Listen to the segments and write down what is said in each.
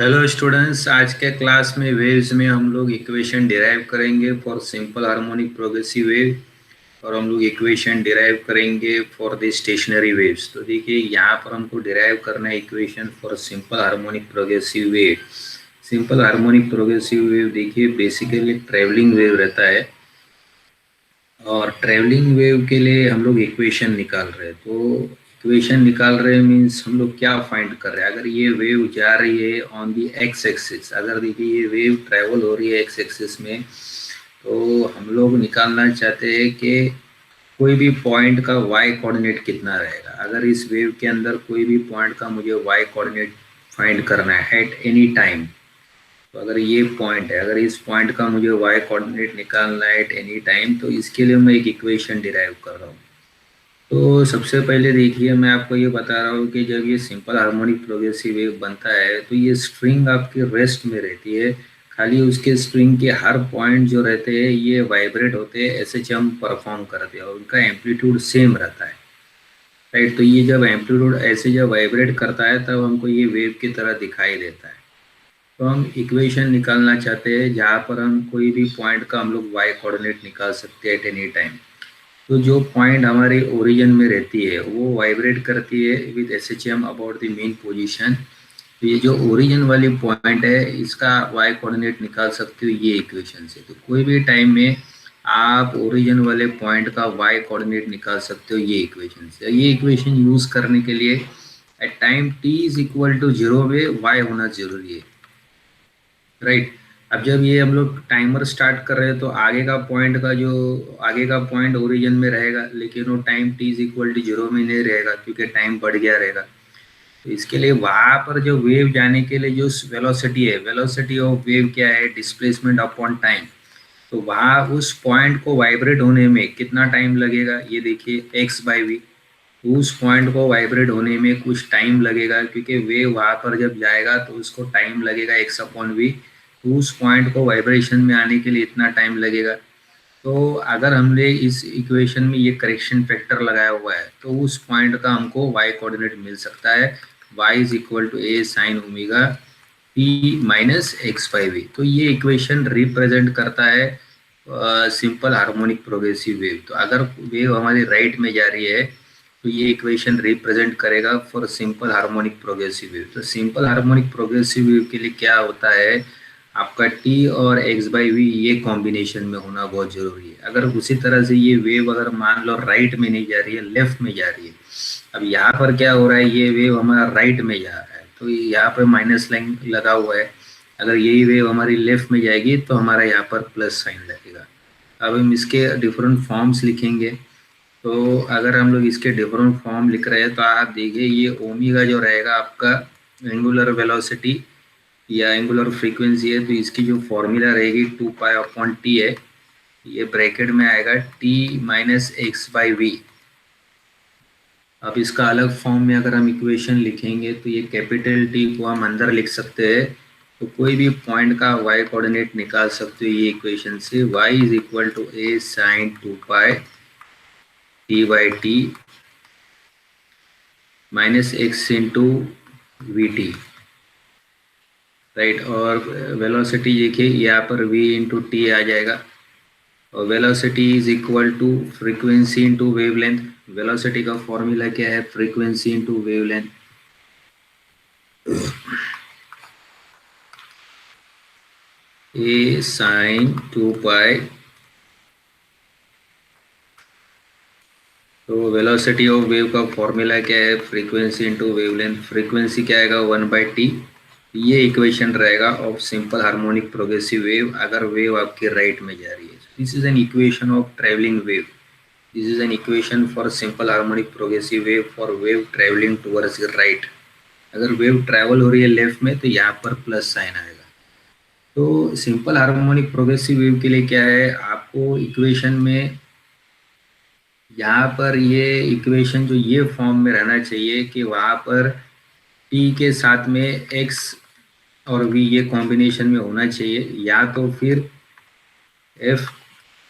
Hello students, आज के class में वेव्स में हम लोग इक्वेशन डिराइव करेंगे for simple harmonic progressive wave और हम लोग इक्वेशन डिराइव करेंगे फॉर द स्टेशनरी वेव्स। तो देखिए यहाँ पर हमको डिराइव करना है equation for simple harmonic progressive wave. Simple harmonic progressive wave देखिए बेसिकली ट्रेवलिंग वेव रहता है और ट्रेवलिंग वेव के लिए हम लोग इक्वेशन निकाल रहे हैं। तो इक्वेशन निकाल रहे हैं मीन्स हम लोग क्या फाइंड कर रहे हैं। अगर ये वेव जा रही है ऑन दी एक्स एक्सिस, अगर देखिए ये वेव ट्रेवल हो रही है एक्स एक्सिस में, तो हम लोग निकालना चाहते हैं कि कोई भी पॉइंट का वाई कोऑर्डिनेट कितना रहेगा। अगर इस वेव के अंदर कोई भी पॉइंट का मुझे वाई कोऑर्डिनेट फाइंड करना है एट एनी टाइम, तो अगर ये पॉइंट है, अगर इस पॉइंट का मुझे वाई कोऑर्डिनेट निकालना है एट एनी टाइम, तो इसके लिए मैं एक इक्वेशन डिराइव कर रहा हूँ। तो सबसे पहले देखिए मैं आपको ये बता रहा हूँ कि जब ये सिंपल हार्मोनिक प्रोग्रेसिव वेव बनता है तो ये स्ट्रिंग आपकी रेस्ट में रहती है। खाली उसके स्ट्रिंग के हर पॉइंट जो रहते हैं ये वाइब्रेट होते हैं, ऐसे हम परफॉर्म करते हैं और उनका एम्पलीट्यूड सेम रहता है, राइट। तो ये जब एम्पलीट्यूड ऐसे जब वाइब्रेट करता है तब हमको ये वेव की तरह दिखाई देता है। तो हम इक्वेशन निकालना चाहते हैं जहाँ पर हम कोई भी पॉइंट का हम लोग वाई कोऑर्डिनेट निकाल सकते हैं एट एनी टाइम। तो जो पॉइंट हमारे ओरिजिन में रहती है वो वाइब्रेट करती है with SHM about the main position. तो ये जो ओरिजिन वाली पॉइंट है इसका वाई कोऑर्डिनेट निकाल सकते हो ये इक्वेशन से। तो कोई भी टाइम में आप ओरिजिन वाले पॉइंट का वाई कोऑर्डिनेट निकाल सकते हो ये इक्वेशन से। ये इक्वेशन यूज करने के लिए at time t is equal to 0 में y होना जरूरी है, राइट। अब जब ये हम लोग टाइमर स्टार्ट कर रहे हैं तो आगे का पॉइंट ओरिजिन में रहेगा, लेकिन वो time t is equal to 0 में नहीं रहेगा क्योंकि टाइम बढ़ गया रहेगा। तो इसके लिए वहां पर जो वेव जाने के लिए जो वेलोसिटी है, वेलोसिटी ऑफ वेव क्या है, डिस्प्लेसमेंट अपॉन टाइम। तो वहां उस पॉइंट को वाइब्रेट होने में कितना टाइम लगेगा, ये देखिए x/v। उस पॉइंट को वाइब्रेट होने में कुछ टाइम लगेगा क्योंकि वेव वहां पर जब जाएगा तो उसको टाइम लगेगा x/v। तो उस पॉइंट को वाइब्रेशन में आने के लिए इतना टाइम लगेगा। तो अगर हमने इस इक्वेशन में ये करेक्शन फैक्टर लगाया हुआ है तो उस पॉइंट का हमको वाई कोऑर्डिनेट मिल सकता है, y is equal to a sine omega t minus x/v। तो ये इक्वेशन रिप्रेजेंट करता है सिंपल हार्मोनिक प्रोग्रेसिव वेव। तो अगर वेव हमारी राइट में जा रही है तो ये इक्वेशन रिप्रेजेंट करेगा for simple harmonic progressive wave. तो सिंपल हार्मोनिक प्रोग्रेसिव वेव के लिए क्या होता है, आपका t और x/v ये कॉम्बिनेशन में होना बहुत जरूरी है। अगर उसी तरह से ये वेव अगर मान लो राइट में नहीं जा रही है, लेफ्ट में जा रही है। अब यहाँ पर क्या हो रहा है, ये वेव हमारा राइट में जा रहा है तो यहाँ पर माइनस लाइन लगा हुआ है। अगर यही वेव हमारी लेफ्ट में जाएगी तो हमारा यहाँ पर प्लस साइन लगेगा। अब हम इसके डिफरेंट फॉर्म्स लिखेंगे। तो अगर हम लोग इसके डिफरेंट फॉर्म लिख रहे हैं तो आप देखिए ये ओमेगा जो रहेगा आपका एंगुलर वेलोसिटी या एंगुलर फ्रीक्वेंसी है, तो इसकी जो फॉर्मूला रहेगी 2π/t है। ये ब्रैकेट में आएगा t माइनस x/v। अब इसका अलग फॉर्म में अगर हम इक्वेशन लिखेंगे तो ये कैपिटल T को हम अंदर लिख सकते हैं। तो कोई भी पॉइंट का y कोऑर्डिनेट निकाल सकते हो ये इक्वेशन से, y is equal to a sine 2π t/t minus x into V, right. और वेलोसिटी देखिए यहाँ पर v इंटू टी आ जाएगा और velocity is equal to frequency into wavelength. Velocity का फॉर्मूला क्या है, frequency into wavelength. a sine 2π, तो वेलोसिटी ऑफ वेव का फॉर्मूला क्या है, फ्रीक्वेंसी इंटू वेवलेंथ। फ्रीक्वेंसी क्या आएगा 1/t। ये इक्वेशन रहेगा of simple harmonic progressive wave अगर वेव आपके राइट में जा रही है। This is an equation of travelling wave. This is an equation for simple harmonic progressive wave for wave travelling towards right. अगर वेव ट्रेवल हो रही है लेफ्ट में तो यहाँ पर प्लस साइन आएगा। तो सिंपल हार्मोनिक प्रोग्रेसिव वेव के लिए क्या है, आपको इक्वेशन में यहाँ पर ये इक्वेशन जो ये फॉर्म में रहना चाहिए कि वहाँ पर t के साथ में x और v ये कॉम्बिनेशन में होना चाहिए, या तो फिर f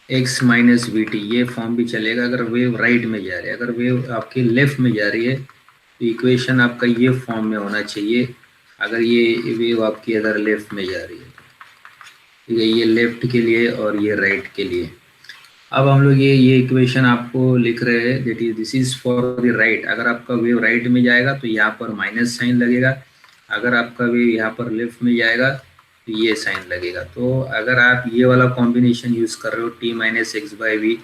x minus V T ये फॉर्म भी चलेगा अगर वेव राइट में जा रही है। अगर वेव आपकी लेफ्ट में जा रही है तो इक्वेशन आपका ये फॉर्म में होना चाहिए, अगर ये वेव आपकी अगर लेफ्ट में जा रही है, ठीक है, ये लेफ्ट के लिए और ये राइट के लिए। अब हम लोग ये इक्वेशन आपको लिख रहे हैं, that is this is for the right. अगर आपका वेव राइट में जाएगा तो यहाँ पर माइनस साइन लगेगा, अगर आपका वेव यहाँ पर लेफ्ट में जाएगा तो ये साइन लगेगा। तो अगर आप ये वाला कॉम्बिनेशन यूज कर रहे हो t minus x by we,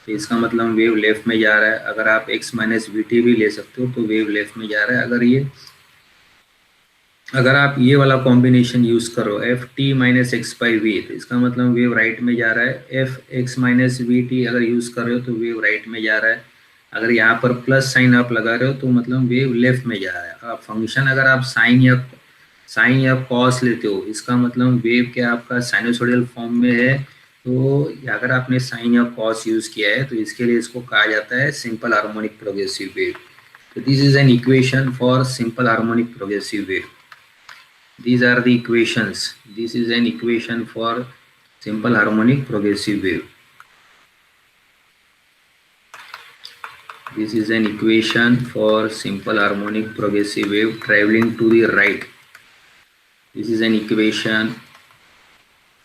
तो इसका मतलब वेव लेफ्ट में जा रहा है। अगर आप x माइनस वी टी भी ले सकते हो तो वेव लेफ्ट में जा रहा है। अगर आप ये वाला कॉम्बिनेशन यूज करो F T minus x by we, तो इसका मतलब वेव राइट में जा रहा है। F X minus V T अगर यूज कर रहे हो तो वेव राइट में जा रहा है। अगर यहाँ पर प्लस साइन आप लगा रहे हो तो मतलब वेव लेफ्ट में जा रहा है। अब फंक्शन अगर आप साइन या कॉस लेते हो, इसका मतलब वेव क्या आपका साइनोसोडियल फॉर्म में है। तो अगर आपने साइन या कॉस यूज किया है तो इसके लिए इसको कहा जाता है सिंपल हार्मोनिक प्रोग्रेसिव वेव। तो this is an equation for simple harmonic progressive wave. These are the equations. This is an equation for simple harmonic progressive wave. This is an equation for simple harmonic progressive wave traveling to the right. This is an equation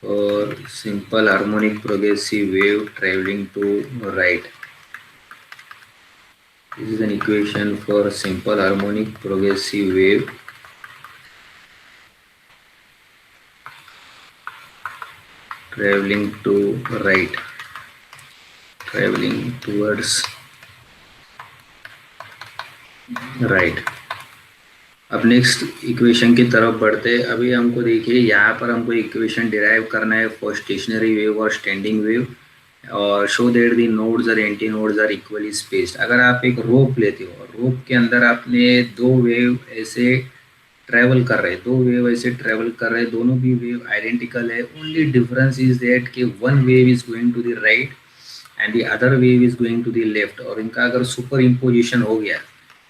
for simple harmonic progressive wave traveling to right. This is an equation for simple harmonic progressive wave traveling to right, traveling towards right. अब next equation की तरफ बढ़ते हैं। अभी हमको देखिए यहाँ पर हमको इक्वेशन डिराइव करना है फॉर स्टेशनरी वेव और स्टैंडिंग वेव, और शो दैट द नोड्स और antinodes are equally spaced. अगर आप एक रोप लेते हो और रोप के अंदर आपने दो वेव ऐसे ट्रेवल कर रहे हैं, दोनों भी वेव आइडेंटिकल है। ओनली डिफरेंस इज दैट कि one wave is going to the right and the other wave is going to the left. और इनका अगर सुपर इम्पोजिशन हो गया,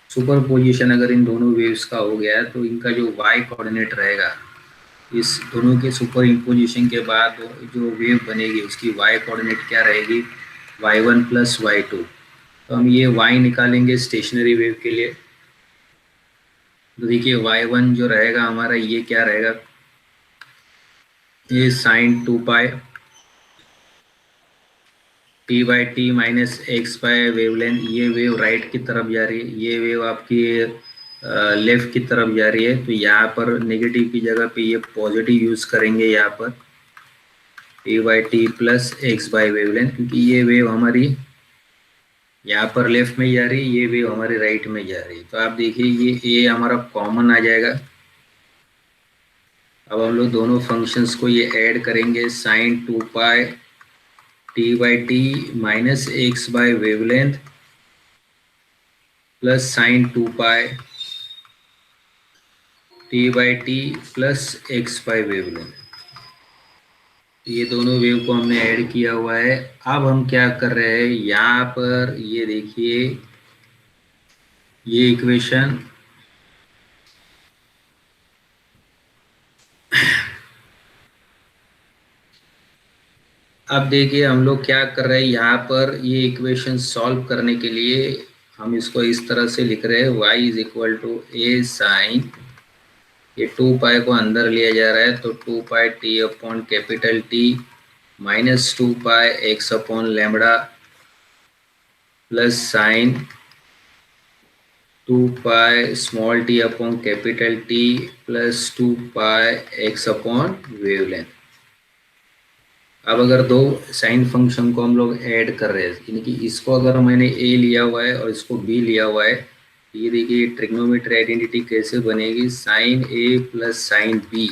सुपर पोजिशन अगर इन दोनों वेव्स का हो गया तो इनका जो y कोऑर्डिनेट रहेगा, इस दोनों के सुपर इम्पोजिशन के बाद जो वेव बनेगी उसकी y कोऑर्डिनेट क्या रहेगी, y1 प्लस y2। तो हम ये y निकालेंगे स्टेशनरी वेव के लिए। तो देखिए y1 जो रहेगा हमारा ये क्या रहेगा, ये sine 2 pi T by T minus X by wavelength. ये वेव राइट की तरफ जा रही है, ये वेव आपकी लेफ्ट की तरफ जा रही है। तो यहाँ पर नेगेटिव की जगह पे ये पॉजिटिव यूज करेंगे यहाँ पर, T by T plus X by wavelength, क्योंकि ये वेव हमारी यहाँ पर लेफ्ट में जा रही है, ये वेव हमारे राइट में जा रही है। तो आप देखिए ये हमारा कॉमन आ जाएगा। अब हम लोग दोनों फंक्शंस को ये ऐड करेंगे, sine 2 pi T by T minus X by wavelength plus sine 2 pi T by T plus X by wavelength. ये दोनों वेव को हमने ऐड किया हुआ है। अब हम क्या कर रहे हैं, यहाँ पर ये देखिए ये इक्वेशन अब देखिए हम लोग क्या कर रहे हैं, यहाँ पर ये इक्वेशन सॉल्व करने के लिए हम इसको इस तरह से लिख रहे हैं, y is equal to A sine, ये 2 पाई को अंदर लिया जा रहा है तो 2 pi T upon capital T minus 2 pi X upon lambda plus sine 2 pi small T upon capital T plus 2 pi X upon wavelength. अब अगर दो साइन फंक्शन को हम लोग ऐड कर रहे हैं, यानी कि इसको अगर मैंने a लिया हुआ है और इसको b लिया हुआ है, ये देखिए ट्रिग्नोमेट्री आइडेंटिटी कैसे बनेगी, sine a plus sine b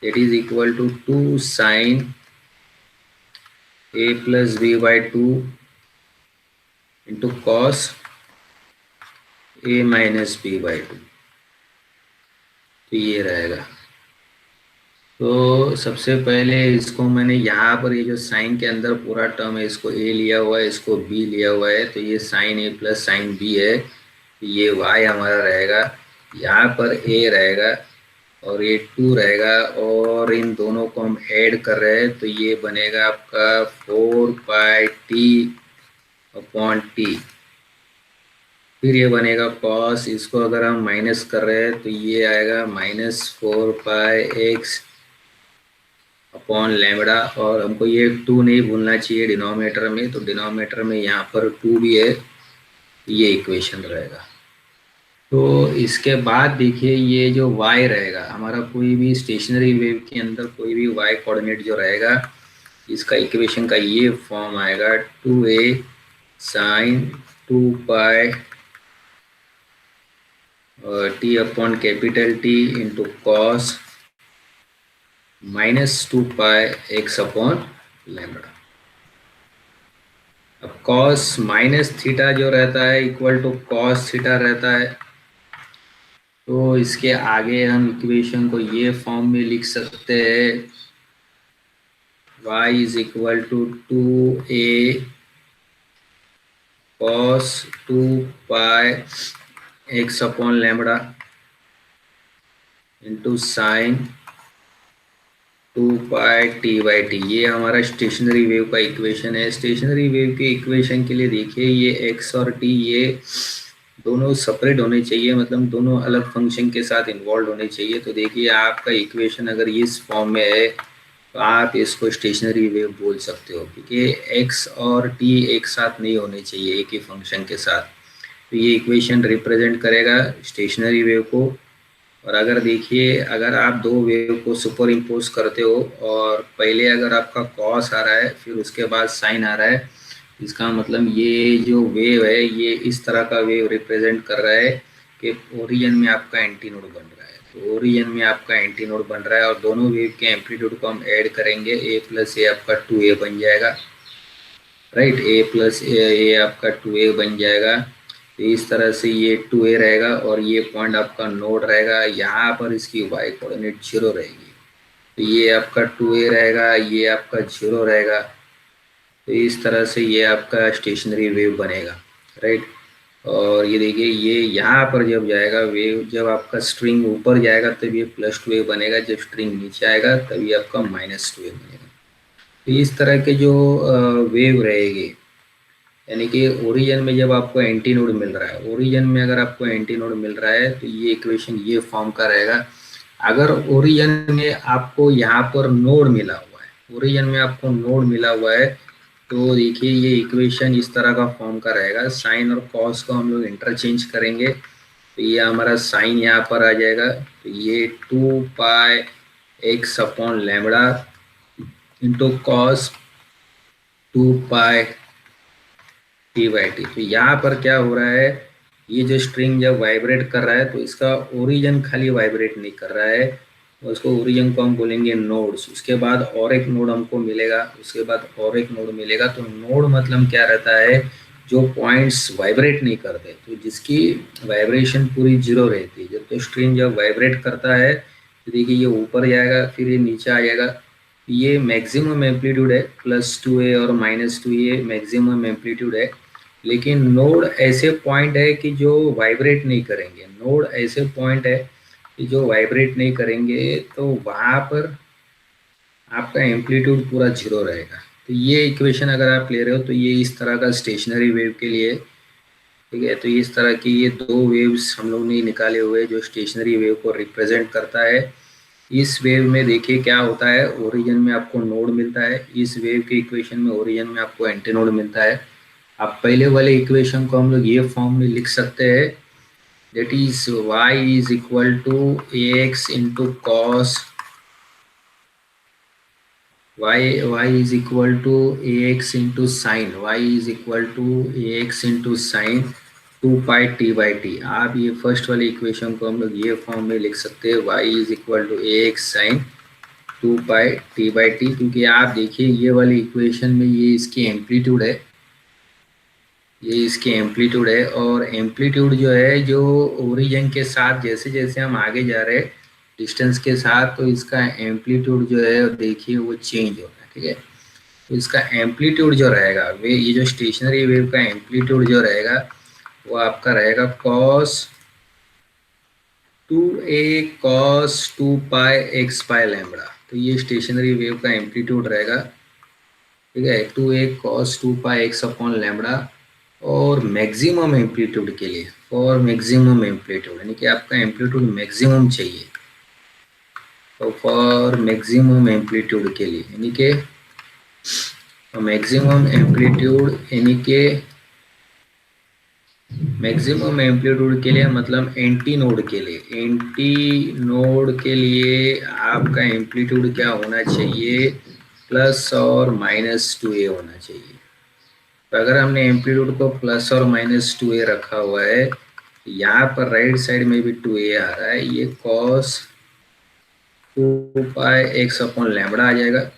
that is equal to 2 sine a plus b by 2 into cos a minus b by 2। तो ये रहेगा। तो सबसे पहले इसको मैंने यहाँ पर ये जो साइन के अंदर पूरा टर्म है, इसको a लिया हुआ है, इसको b लिया हुआ है, तो ये sine a plus sine b है, ये y हमारा रहेगा, यहाँ पर a रहेगा और ये 2 रहेगा, और इन दोनों को हम ऐड कर रहे हैं तो ये बनेगा आपका 4 पाई टी अपॉन टी। फिर ये बनेगा कॉस, इसको अगर हम माइनस कर रहे हैं तो ये आएगा -4 पाई x अपॉन लैम्बडा, और हमको ये 2 नहीं भूलना चाहिए डिनोमिनेटर में, तो डिनोमिनेटर में यहाँ पर 2 भी है, ये इक्वेशन रहेगा। तो इसके बाद देखिए ये जो y रहेगा हमारा, कोई भी स्टेशनरी वेव के अंदर कोई भी y कोऑर्डिनेट जो रहेगा, इसका इक्वेशन का ये फॉर्म आएगा 2a साइन 2 पाई t upon capital T into cos -2 पाई x अपॉन लैम्बडा। अब कॉस माइनस थीटा जो रहता है इक्वल टू कॉस थीटा रहता है, तो इसके आगे हम इक्वेशन को ये फॉर्म में लिख सकते हैं, y is equal to 2a cos 2 पाई x upon lambda into sine 2 pi t/t। ये हमारा स्टेशनरी वेव का इक्वेशन है। स्टेशनरी वेव के इक्वेशन के लिए देखिए ये x और t ये दोनों सेपरेट होने चाहिए, मतलब दोनों अलग फंक्शन के साथ इन्वॉल्व होने चाहिए। तो देखिए आपका इक्वेशन अगर इस फॉर्म में है तो आप इसको स्टेशनरी वेव बोल सकते हो, क्योंकि x और t एक साथ नहीं होने चाहिए एक ही फंक्शन के साथ। तो ये इक्वेशन रिप्रेजेंट करेगा स्टेशनरी वेव को। और अगर देखिए अगर आप दो वेव को सुपर इम्पोज करते हो और पहले अगर आपका कॉस आ रहा है फिर उसके बाद साइन आ रहा है, इसका मतलब ये जो वेव है ये इस तरह का वेव रिप्रेजेंट कर रहा है कि ओरिजिन में आपका एंटी नोड बन रहा है। तो ओरिजिन में आपका एंटी नोड बन रहा है और दोनों वेव के एम्पलीट्यूड को हम ऐड करेंगे, a प्लस ए आपका 2a बन जाएगा, राइट। a प्लस ए आपका 2a बन जाएगा। तो इस तरह से ये 2a रहेगा और ये पॉइंट आपका नोड रहेगा, यहाँ पर इसकी y कोऑर्डिनेट 0 रहेगी। तो ये आपका 2a रहेगा, ये आपका 0 रहेगा। तो इस तरह से ये आपका स्टेशनरी वेव बनेगा, राइट। और ये देखिए ये यहाँ पर जब जाएगा वेव, जब आपका स्ट्रिंग ऊपर जाएगा तब ये +2a बनेगा, जब स्ट्रिंग नीचे आएगा तब ये आपका -2a बनेगा। तो इस तरह के जो वेव रहेगी, यानी कि ओरिजिन में जब आपको एंटी नोड मिल रहा है, ओरिजिन में अगर आपको एंटी नोड मिल रहा है तो ये इक्वेशन ये फॉर्म का रहेगा। अगर ओरिजिन में आपको यहाँ पर नोड मिला हुआ है, ओरिजिन में आपको नोड मिला हुआ है, तो देखिए ये इक्वेशन इस तरह का फॉर्म का रहेगा। साइन और कॉस को हम लोग इंटरचेंज करेंगे, तो ये हमारा साइन यहाँ पर आ जाएगा, तो ये 2 पाई x upon lambda into cos 2 pi t/t। तो यहाँ पर क्या हो रहा है, ये जो स्ट्रिंग जब वाइब्रेट कर रहा है तो इसका ओरिजिन खाली वाइब्रेट नहीं कर रहा है, उसको ओरिजिन को हम बोलेंगे नोड्स। उसके बाद और एक नोड हमको मिलेगा, उसके बाद और एक नोड मिलेगा। तो नोड मतलब क्या रहता है, जो पॉइंट्स वाइब्रेट नहीं करते, तो जिसकी वाइब्रेशन पूरी 0 रहती है। जब तो स्ट्रिंग जब वाइब्रेट करता है तो देखिए ये ऊपर जाएगा फिर ये नीचे आ जाएगा। ये मैक्सिमम एम्पलीट्यूड है, +2a और -2a मैक्सिमम एम्पलीट्यूड है। लेकिन नोड ऐसे पॉइंट है कि जो वाइब्रेट नहीं करेंगे, नोड ऐसे पॉइंट है कि जो वाइब्रेट नहीं करेंगे, तो वहाँ पर आपका एम्पलीट्यूड पूरा 0 रहेगा। तो ये इक्वेशन अगर आप ले रहे हो तो ये इस तरह का स्टेशनरी वेव के लिए, ठीक है। तो इस तरह की ये दो वेव्स हम लोग ने निकाले हुए जो स्टेशनरी वेव को रिप्रेजेंट करता है। इस वेव में देखिए क्या होता है, ओरिजिन में आपको नोड मिलता है, इस वेव के इक्वेशन में ओरिजिन में आपको एंटी नोड मिलता है। अब पहले वाले इक्वेशन को हम लोग ये फॉर्म में लिख सकते हैं, that is y is equal to ax into cos y is equal to ax into sin, y is equal to ax into sin 2 pi t/t। आप ये फर्स्ट वाले इक्वेशन को हम लोग ये फॉर्म में लिख सकते हैं, y is equal to ax sin 2 pi t/t, क्योंकि आप देखिए ये वाली इक्वेशन में ये इसकी एम्पलीट्यूड है, ये इसकी एम्पलीट्यूड है। और एम्पलीट्यूड जो है जो ओरिजिन के साथ जैसे जैसे हम आगे जा रहे हैं डिस्टेंस के साथ, तो इसका एम्पलीट्यूड जो है देखिए वो चेंज हो रहा है, ठीक है। तो इसका एम्पलीट्यूड जो रहेगा वे, ये जो स्टेशनरी वेव का एम्पलीट्यूड जो रहेगा वो आपका रहेगा cos 2a cos 2 पाई x पाई लैम्बडा। तो ये स्टेशनरी वेव का एम्पलीट्यूड रहेगा, ठीक है, 2a cos 2 पाई x अपॉन लैम्बडा। और मैक्सिमम एम्पलीट्यूड के लिए, फॉर मैक्सिमम एम्पलीट्यूड यानी कि आपका एम्पलीट्यूड मैक्सिमम चाहिए, तो फॉर मैक्सिमम एम्पलीट्यूड के लिए यानी कि मैक्सिमम एम्पलीट्यूड यानी कि मैक्सिमम एम्पलीट्यूड के लिए मतलब एंटी नोड के लिए, एंटी नोड के लिए आपका एम्पलीट्यूड क्या होना चाहिए, प्लस और माइनस 2a होना चाहिए। तो अगर हमने एम्पलीट्यूड को प्लस और माइनस 2a रखा हुआ है, यहाँ पर राइट साइड में भी 2a आ रहा है, ये cos 2 pi X upon lambda आ जाएगा।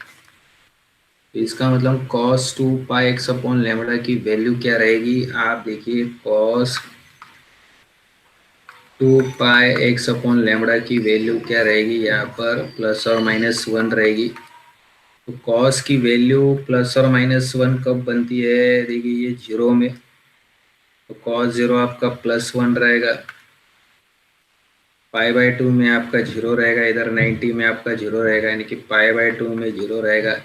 तो इसका मतलब cos 2 pi X upon lambda की वैल्यू क्या रहेगी, आप देखिए cos 2 pi X upon lambda की वैल्यू क्या रहेगी, यहाँ पर प्लस और माइनस 1 रहेगी। तो कॉस की वैल्यू प्लस और माइनस 1 कब बनती है, देखिए ये 0 में, तो कॉस 0 आपका प्लस 1 रहेगा, पाई बाई 2 में आपका 0 रहेगा, इधर 90 में आपका 0 रहेगा, यानी कि पाई बाई 2 में 0 रहेगा।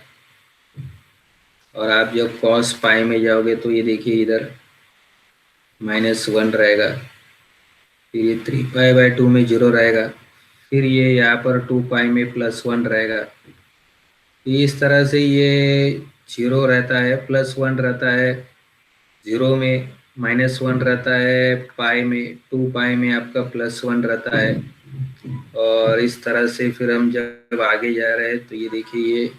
और आप जब कॉस पाई में जाओगे तो ये देखिए इधर -1 रहेगा, फिर ये 3 पाई बाई 2 में 0 रहेगा, फिर ये यहाँ पर 2 पाई में +1 रहेगा। तो इस तरह से ये 0 रहता है, +1 रहता है 0 में, -1 रहता है पाई में, 2 पाई में आपका +1 रहता है। और इस तरह से फिर हम जब आगे जा रहे हैं तो ये देखिए ये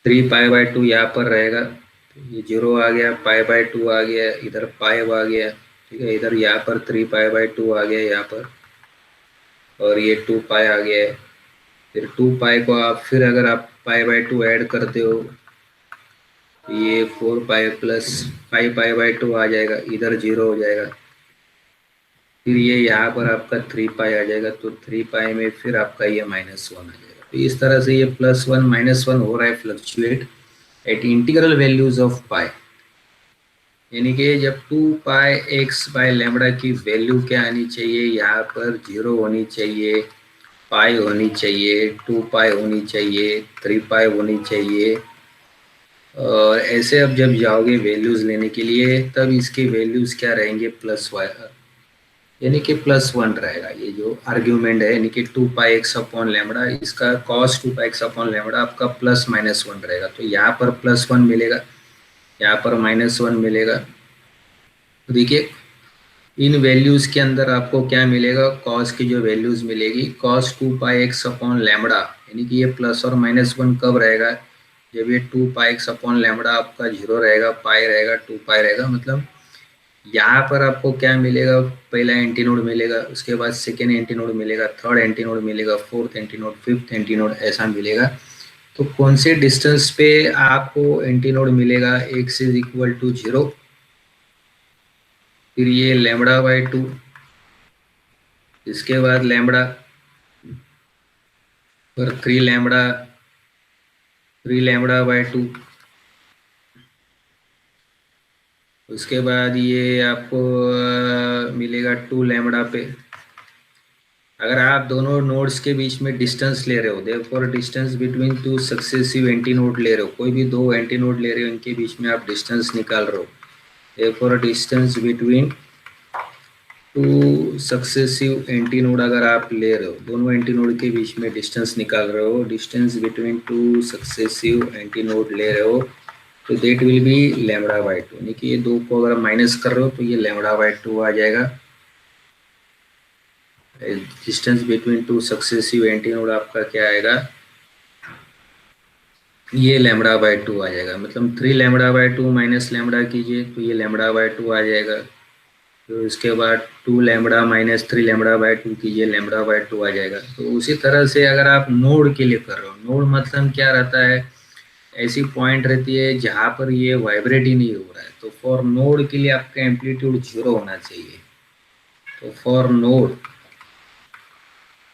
3 पाई बाई 2 यहाँ पर रहेगा, तो ये 0 आ गया, पाई बाई 2 आ गया, इधर पाई आ गया, ठीक है, इधर यहाँ पर 3 पाई बाई 2 आ गया यहाँ पर, और ये 2 पाई आ गया है। फिर 2 पाई को आप फिर अगर आप पाई बाई 2 ऐड करते हो तो ये 4 पाई प्लस 5 पाई बाई 2 आ जाएगा, इधर 0 हो जाएगा, फिर ये यहाँ पर आपका 3 पाई आ जाएगा, तो 3 पाई में फिर आपका ये -1 आ जाएगा। तो इस तरह से ये +1 -1 हो रहा है fluctuate at integral values of pi, यानी कि जब 2 पाई एक्स बाय लैम्बडा की वैल्यू क्या आनी चाहिए, यहाँ पर 0 होनी चाहिए, पाई होनी चाहिए, 2 पाई होनी चाहिए, 3 पाई होनी चाहिए। और ऐसे अब जब जाओगे वैल्यूज लेने के लिए तब इसके वैल्यूज क्या रहेंगे, +1 यानी कि +1 रहेगा। ये जो आर्ग्यूमेंट है यानी कि 2 पाई एक्स अपॉन लैम्बडा, इसका cos 2 pi X upon lambda आपका +-1 रहेगा। तो यहाँ पर +1 मिलेगा, यहाँ पर -1 मिलेगा। तो देखिए इन वैल्यूज के अंदर आपको क्या मिलेगा, कॉस की जो वैल्यूज मिलेगी, cos 2 pi X upon lambda, यानी कि ये प्लस और -1 कब रहेगा, जब ये 2 पाई एक्स अपॉन लैम्बडा आपका 0 रहेगा, पाई रहेगा, 2 पाई रहेगा। मतलब यहाँ पर आपको क्या मिलेगा, पहला एंटी नोड मिलेगा, उसके बाद सेकेंड एंटी नोड मिलेगा, थर्ड एंटी नोड मिलेगा, fourth anti node, fifth anti node, ऐसा मिलेगा। तो कौन से डिस्टेंस पे आपको एंटी नोड मिलेगा, x इज इक्वल टू 0, फिर ये λ/2, इसके बाद लैम्बडा पर 3λ/2, उसके बाद ये आपको मिलेगा 2λ पे। अगर आप दोनों नोड्स के बीच में डिस्टेंस ले रहे हो, therefore distance between 2 successive anti node ले रहे हो, कोई भी 2 एंटी नोड ले रहे हो, इनके बीच में आप डिस्टेंस निकाल रहे हो, therefore distance between 2 successive anti node अगर आप ले रहे हो, दोनों एंटी नोड के बीच में डिस्टेंस निकाल रहे हो, distance between 2 successive anti node ले रहे हो, तो देट विल बी λ/2, यानी कि ये 2 को अगर माइनस कर रहे हो तो ये λ/2 आ जाएगा। Distance between 2 successive anti node आपका क्या आएगा, ये λ/2 आ जाएगा। मतलब 3λ/2 माइनस लैम्बडा कीजिए तो ये λ/2 आ जाएगा। तो इसके बाद 2λ माइनस 3λ/2 कीजिए, λ/2 आ जाएगा। तो उसी तरह से अगर आप नोड के लिए कर रहे हो, नोड मतलब क्या रहता है, ऐसी पॉइंट रहती है जहाँ पर ये वाइब्रेट ही नहीं हो रहा है, तो फॉर नोड के लिए आपका एम्पलीट्यूड 0 होना चाहिए। तो for node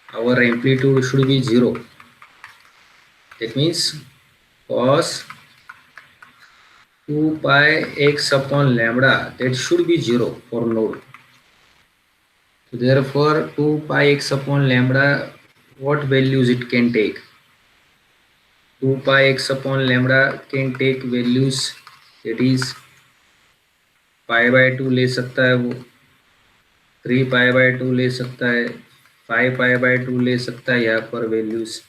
our amplitude should be 0, that means cos 2 pi x upon lambda, that should be 0 for node. So therefore 2 pi x upon lambda, what values it can take, 2 pi x upon lambda can take values, that is π/2 ले सकता है वो, 3π/2 ले सकता है, 5π/2 ले सकता है, यहाँ पर वैल्यूज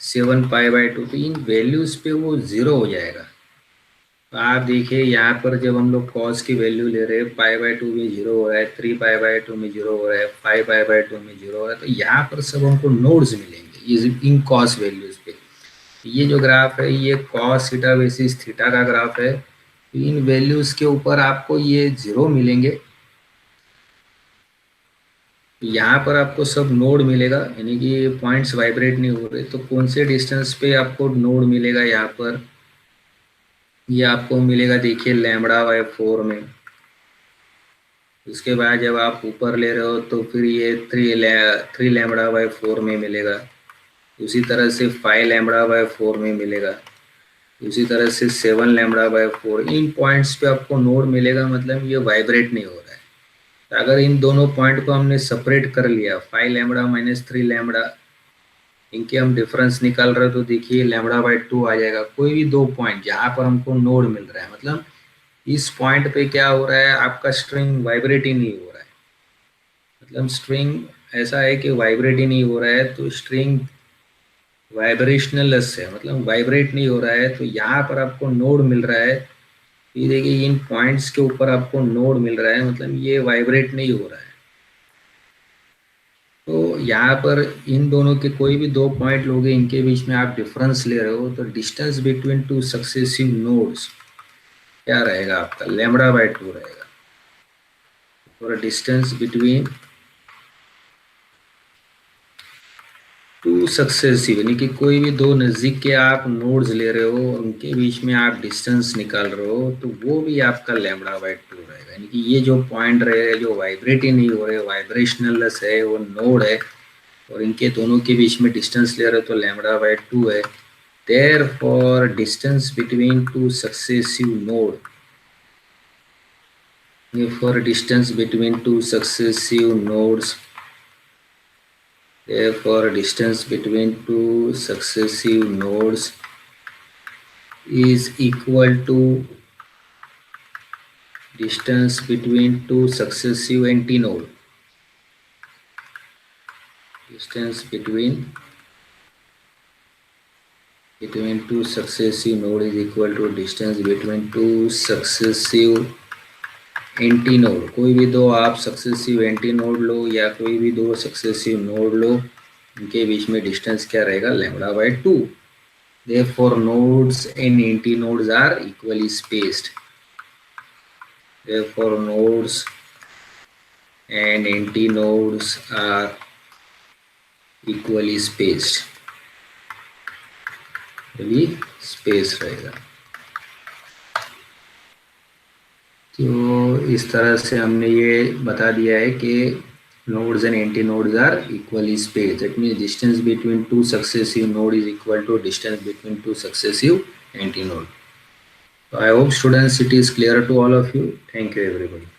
7π/2। तो इन वैल्यूज पे वो जीरो हो जाएगा। तो आप देखिए यहाँ पर जब हम लोग कॉस की वैल्यू ले रहे हैं, π/2 में जीरो हो रहा है, 3π/2 में जीरो हो रहा है, 5π/2 में जीरो हो रहा है, तो यहाँ पर सब हमको नोड्स मिलेंगे ये इन कॉस वैल्यूज पे। ये जो ग्राफ है ये कॉस थीटा बेसिस थीटा का ग्राफ है। इन वैल्यूज के ऊपर आपको ये जीरो मिलेंगे। यहाँ पर आपको सब नोड मिलेगा, यानी कि पॉइंट्स वाइब्रेट नहीं हो रहे। तो कौन से डिस्टेंस पे आपको नोड मिलेगा यहाँ पर, ये आपको मिलेगा देखिए λ/4 में। उसके बाद जब आप ऊपर ले रहे हो तो फिर ये 3 λ/4 में मिलेगा। उसी तरह से 5 λ/4 में मिलेगा। उसी तरह से 7 λ/4। इन पॉइंट्स पे आपको नोड मिलेगा, मतलब ये वाइब्रेट नहीं हो रहा है। तो अगर इन दोनों पॉइंट को हमने सेपरेट कर लिया, 5 λ माइनस 3 λ, इनके हम डिफरेंस निकाल रहे हो तो देखिए λ/2 आ जाएगा। कोई भी दो पॉइंट जहाँ पर हमको नोड मिल रहा है, मतलब इस पॉइंट पे क्या हो रहा है, आपका स्ट्रिंग वाइब्रेट ही नहीं हो रहा है। मतलब स्ट्रिंग ऐसा है कि वाइब्रेट ही नहीं हो रहा है, तो स्ट्रिंग वाइब्रेशनलेस है, मतलब वाइब्रेट नहीं हो रहा है। तो यहाँ पर आपको नोड मिल रहा है। ये देखिए इन पॉइंट्स के ऊपर आपको नोड मिल रहा है, मतलब ये वाइब्रेट नहीं हो रहा है। तो यहाँ पर इन दोनों के कोई भी दो पॉइंट लोगे, इनके बीच में आप डिफरेंस ले रहे हो, तो distance between two successive nodes क्या रहेगा आपका, λ/2 रहेगा। और डिस्टेंस बिटवीन टू सक्सेसिव, यानी कि कोई भी दो नज़दीक के आप नोड्स ले रहे हो, उनके बीच में आप डिस्टेंस निकाल रहे हो, तो वो भी आपका λ/2 रहेगा। यानी कि ये जो पॉइंट रहे जो वाइब्रेट ही नहीं हो रहे, वाइब्रेशनलेस है, वो नोड है, और इनके दोनों के बीच में डिस्टेंस ले रहे हो तो λ/2 है। Therefore distance between two successive node, therefore distance between two successive nodes, therefore distance between two successive nodes is equal to distance between two successive antinode. Distance between two successive node is equal to distance between two successive antinode. कोई भी दो आप successive antinode लो या कोई भी दो successive node लो, इनके बीच में डिस्टेंस क्या रहेगा, λ/2। Therefore nodes and antinodes are equally spaced. Therefore nodes and antinodes are equally spaced, भी स्पेस रहेगा। तो इस तरह से हमने ये बता दिया है कि nodes and antinodes are equally spaced. That means distance between two successive node is equal to distance between two successive antinode. So I hope students it is clear to all of you. Thank you everybody.